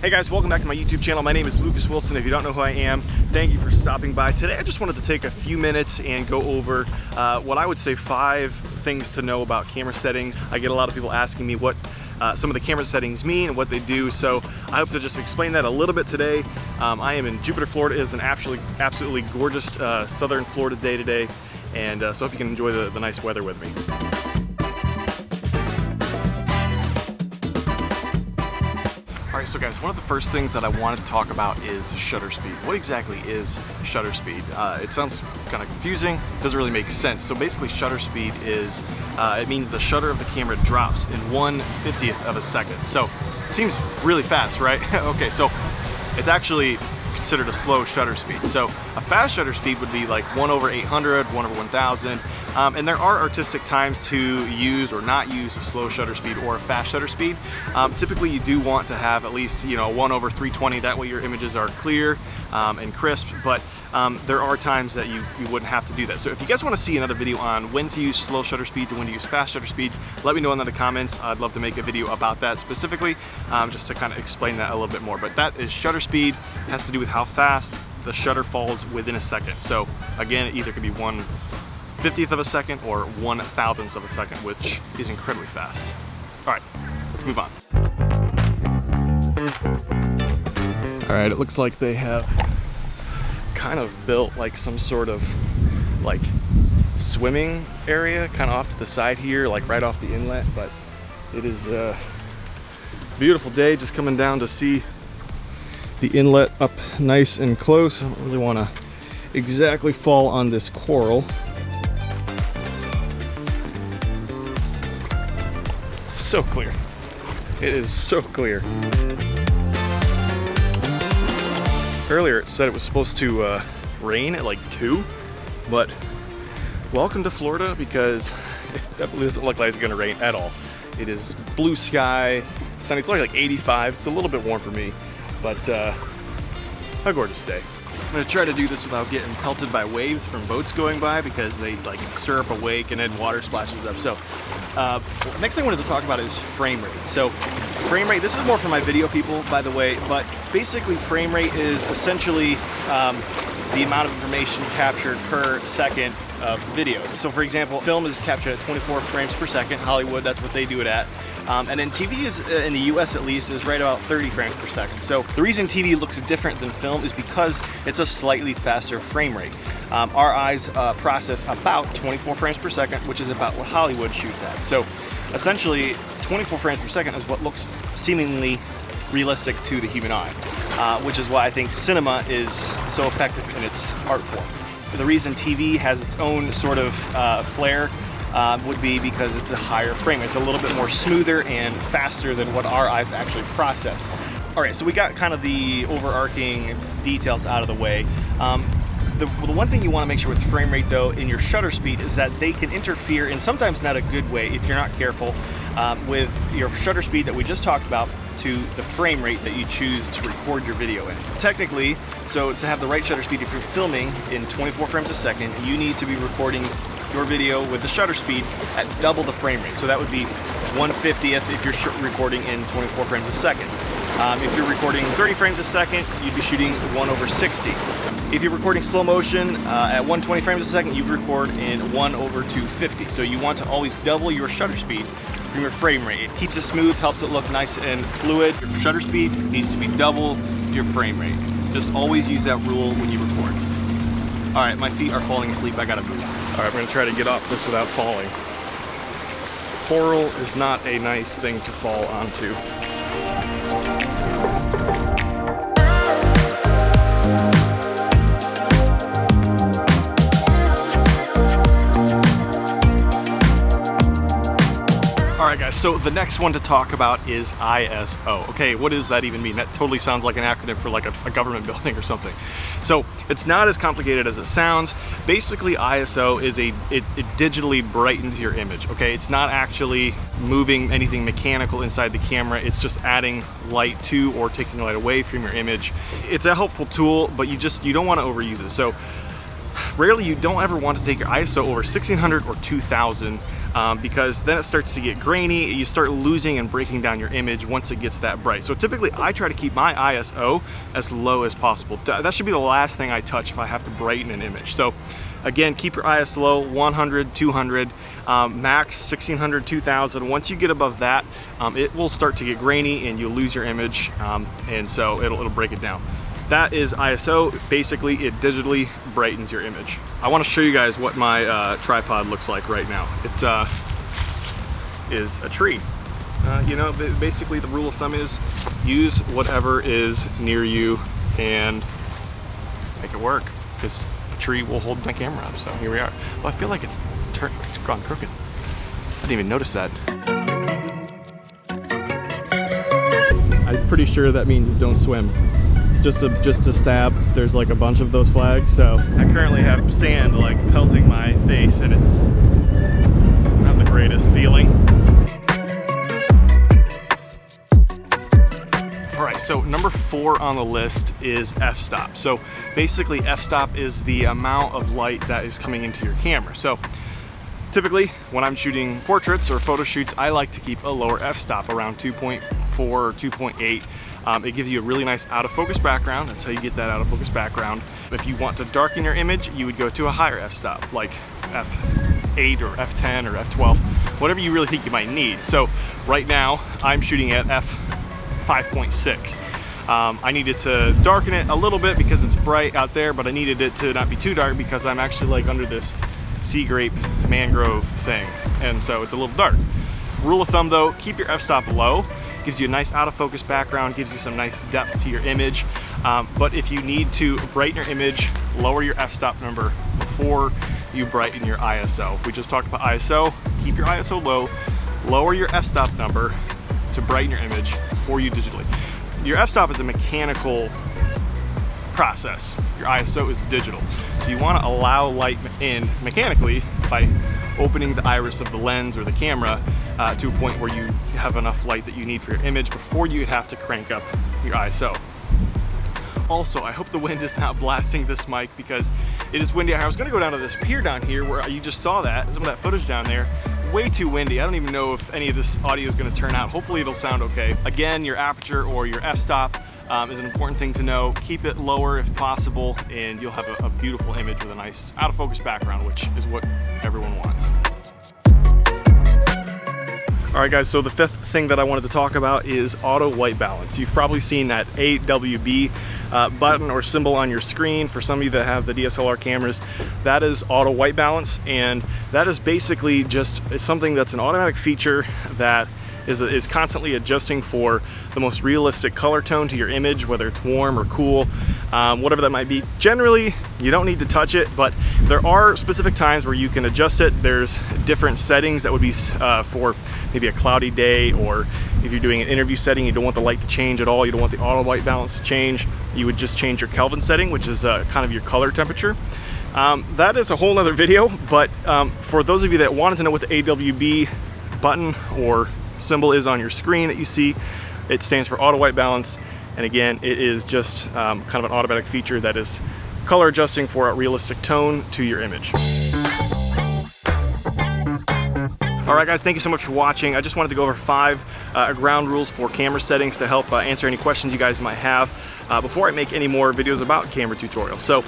Hey guys, welcome back to my YouTube channel. My name is Lucas Wilson. If you don't know who I am, thank you for stopping by. Today I just wanted to take a few minutes and go over what I would say 5 things to know about camera settings. I get a lot of people asking me what some of the camera settings mean and what they do, so I hope to just explain that a little bit today. I am in Jupiter, Florida. It is an absolutely gorgeous southern Florida day today, and so I hope you can enjoy the nice weather with me. Alright, so guys, one of the first things that I wanted to talk about is shutter speed. What exactly is shutter speed? It sounds kind of confusing, doesn't really make sense. So basically shutter speed is, it means the shutter of the camera drops in 1/50th of a second. So it seems really fast, right? Okay, so it's actually considered a slow shutter speed. So a fast shutter speed would be like 1/800, 1/1000. And there are artistic times to use or not use a slow shutter speed or a fast shutter speed. Typically you do want to have at least 1/320, that way your images are clear and crisp, but there are times that you wouldn't have to do that. So if you guys want to see another video on when to use slow shutter speeds and when to use fast shutter speeds, let me know in the comments. I'd love to make a video about that specifically, just to kind of explain that a little bit more. But that is shutter speed. It has to do with how fast the shutter falls within a second. So again, it either could be 1/50th of a second or 1/1000th of a second, which is incredibly fast. All right, let's move on. All right, it looks like they have kind of built like some sort of like swimming area kind of off to the side here, like right off the inlet, but it is a beautiful day, just coming down to see the inlet up nice and close. I don't really want to exactly fall on this coral. So clear. It is so clear. Earlier it said it was supposed to rain at like 2, but welcome to Florida, because it definitely doesn't look like it's gonna rain at all. It is blue sky, sunny. It's only like 85. It's a little bit warm for me, but a gorgeous day. I'm gonna try to do this without getting pelted by waves from boats going by, because they like stir up a wake and then water splashes up. So next thing I wanted to talk about is frame rate. So frame rate, this is more for my video people, by the way, but basically frame rate is essentially the amount of information captured per second of videos. So for example, film is captured at 24 frames per second. Hollywood, that's what they do it at. And then TV is, in the US at least, is right about 30 frames per second. So the reason TV looks different than film is because it's a slightly faster frame rate. Our eyes process about 24 frames per second, which is about what Hollywood shoots at. So essentially 24 frames per second is what looks seemingly realistic to the human eye, which is why I think cinema is so effective in its art form. The reason TV has its own sort of flair would be because it's a higher frame. It's a little bit more smoother and faster than what our eyes actually process. All right, so we got kind of the overarching details out of the way. The one thing you want to make sure with frame rate though in your shutter speed is that they can interfere in sometimes not a good way if you're not careful with your shutter speed that we just talked about to the frame rate that you choose to record your video in. Technically, so to have the right shutter speed, if you're filming in 24 frames a second, you need to be recording your video with the shutter speed at double the frame rate. So that would be 1/50th if you're recording in 24 frames a second. If you're recording 30 frames a second, you'd be shooting 1/60. If you're recording slow motion at 120 frames a second, you record in 1/250. So you want to always double your shutter speed from your frame rate. It keeps it smooth, helps it look nice and fluid. Your shutter speed needs to be double your frame rate. Just always use that rule when you record. All right, my feet are falling asleep, I gotta move. All right, I'm gonna try to get off this without falling. Coral is not a nice thing to fall onto. Alright guys, so the next one to talk about is ISO. Okay, what does that even mean? That totally sounds like an acronym for like a government building or something. So it's not as complicated as it sounds. Basically ISO is it digitally brightens your image, okay? It's not actually moving anything mechanical inside the camera. It's just adding light to or taking light away from your image. It's a helpful tool, but you don't want to overuse it. So rarely you don't ever want to take your ISO over 1600 or 2000. because then it starts to get grainy. You start losing and breaking down your image once it gets that bright. So typically I try to keep my ISO as low as possible. That should be the last thing I touch if I have to brighten an image. So again, keep your ISO low, 100, 200, max 1600, 2000. Once you get above that, it will start to get grainy and you'll lose your image, and so it'll break it down. That is ISO. Basically, it digitally brightens your image. I want to show you guys what my tripod looks like right now. It is a tree. You know, basically the rule of thumb is use whatever is near you and make it work, because a tree will hold my camera up. So here we are. Well, I feel like it's gone crooked. I didn't even notice that. I'm pretty sure that means don't swim. Just a stab. There's like a bunch of those flags, so I currently have sand like pelting my face, and it's not the greatest feeling. All right, so number 4 on the list is f-stop. So basically f-stop is the amount of light that is coming into your camera. So typically when I'm shooting portraits or photo shoots, I like to keep a lower f-stop, around 2.4 or 2.8. It gives you a really nice out of focus background. That's how you get that out of focus background. If you want to darken your image, you would go to a higher f-stop, like f8 or f10 or f12, whatever you really think you might need. So right now I'm shooting at f5.6. I needed to darken it a little bit because it's bright out there, but I needed it to not be too dark because I'm actually like under this sea grape mangrove thing, and so it's a little dark. Rule of thumb though, keep your f-stop low. Gives you a nice out of focus background, gives you some nice depth to your image. But if you need to brighten your image, lower your f-stop number before you brighten your ISO. We just talked about ISO. Keep your ISO low, lower your f-stop number to brighten your image before you digitally. Your f-stop is a mechanical process. Your ISO is digital. So you want to allow light in mechanically by opening the iris of the lens or the camera to a point where you have enough light that you need for your image before you'd have to crank up your ISO. Also, I hope the wind is not blasting this mic because it is windy. I was gonna go down to this pier down here where you just saw that, some of that footage down there. Way too windy. I don't even know if any of this audio is gonna turn out. Hopefully it'll sound okay. Again, your aperture or your f-stop is an important thing to know. Keep it lower if possible, and you'll have a beautiful image with a nice out of focus background, which is what everyone wants. All right guys, so the 5th thing that I wanted to talk about is auto white balance. You've probably seen that AWB button or symbol on your screen. For some of you that have the DSLR cameras, that is auto white balance, and that is basically just something that's an automatic feature that is constantly adjusting for the most realistic color tone to your image, whether it's warm or cool, whatever that might be. Generally, you don't need to touch it, but there are specific times where you can adjust it. There's different settings that would be for maybe a cloudy day, or if you're doing an interview setting, you don't want the light to change at all, you don't want the auto white balance to change, you would just change your Kelvin setting, which is kind of your color temperature. That is a whole nother video, but for those of you that wanted to know what the AWB button or symbol is on your screen that you see, it stands for auto white balance, and again, it is just kind of an automatic feature that is color adjusting for a realistic tone to your image. All right guys, thank you so much for watching. I just wanted to go over 5 ground rules for camera settings to help answer any questions you guys might have before I make any more videos about camera tutorials. So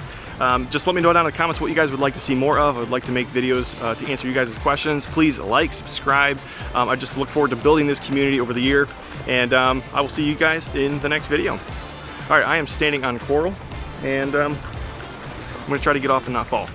just let me know down in the comments what you guys would like to see more of. I would like to make videos to answer you guys' questions. Please like, subscribe. I just look forward to building this community over the year, and I will see you guys in the next video. All right, I am standing on coral, and I'm gonna try to get off and not fall.